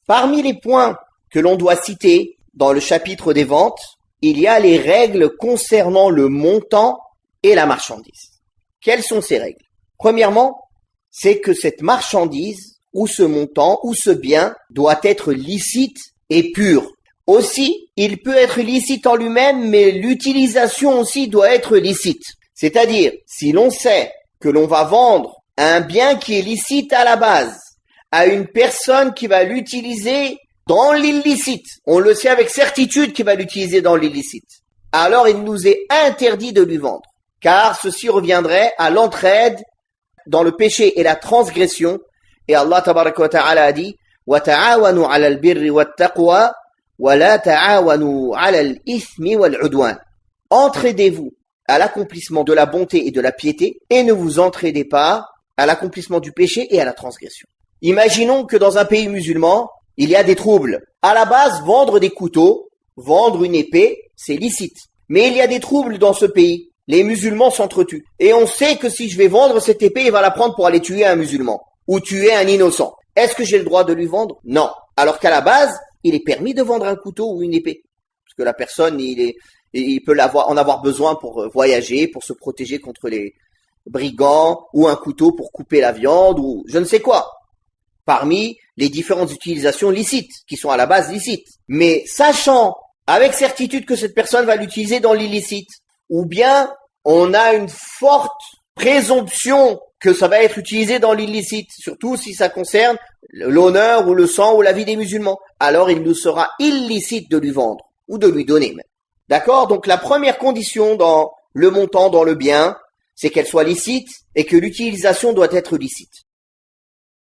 Parmi les points que l'on doit citer dans le chapitre des ventes, il y a les règles concernant le montant et la marchandise. Quelles sont ces règles? Premièrement, c'est que cette marchandise ou ce montant ou ce bien doit être licite et pur. Aussi, il peut être licite en lui-même, mais l'utilisation aussi doit être licite. C'est-à-dire, si l'on sait que l'on va vendre un bien qui est licite à la base à une personne qui va l'utiliser dans l'illicite, on le sait avec certitude qu'il va l'utiliser dans l'illicite, alors il nous est interdit de lui vendre, car ceci reviendrait à l'entraide dans le péché et la transgression. Et Allah tabaraka wa ta'ala a dit وَتَعَاوَنُوا عَلَى الْبِرِّ وَالتَّقْوَى وَلَا تَعَاوَنُوا عَلَى الْإِثْمِ وَالْعُدْوَانِ. Entraidez-vous à l'accomplissement de la bonté et de la piété et ne vous entraidez pas à l'accomplissement du péché et à la transgression. Imaginons que dans un pays musulman, il y a des troubles. À la base, vendre des couteaux, vendre une épée, c'est licite. Mais il y a des troubles dans ce pays. Les musulmans s'entretuent. Et on sait que si je vais vendre cette épée, il va la prendre pour aller tuer un musulman ou tuer un innocent. Est-ce que j'ai le droit de lui vendre? Non. Alors qu'à la base, il est permis de vendre un couteau ou une épée. Parce que la personne, il peut en avoir besoin pour voyager, pour se protéger contre les brigands, ou un couteau pour couper la viande, ou je ne sais quoi. Parmi les différentes utilisations licites, qui sont à la base licites. Mais sachant avec certitude que cette personne va l'utiliser dans l'illicite, ou bien on a une forte présomption que ça va être utilisé dans l'illicite, surtout si ça concerne l'honneur ou le sang ou la vie des musulmans, alors il nous sera illicite de lui vendre, ou de lui donner même. D'accord? Donc la première condition dans le montant, dans le bien, c'est qu'elle soit licite et que l'utilisation doit être licite.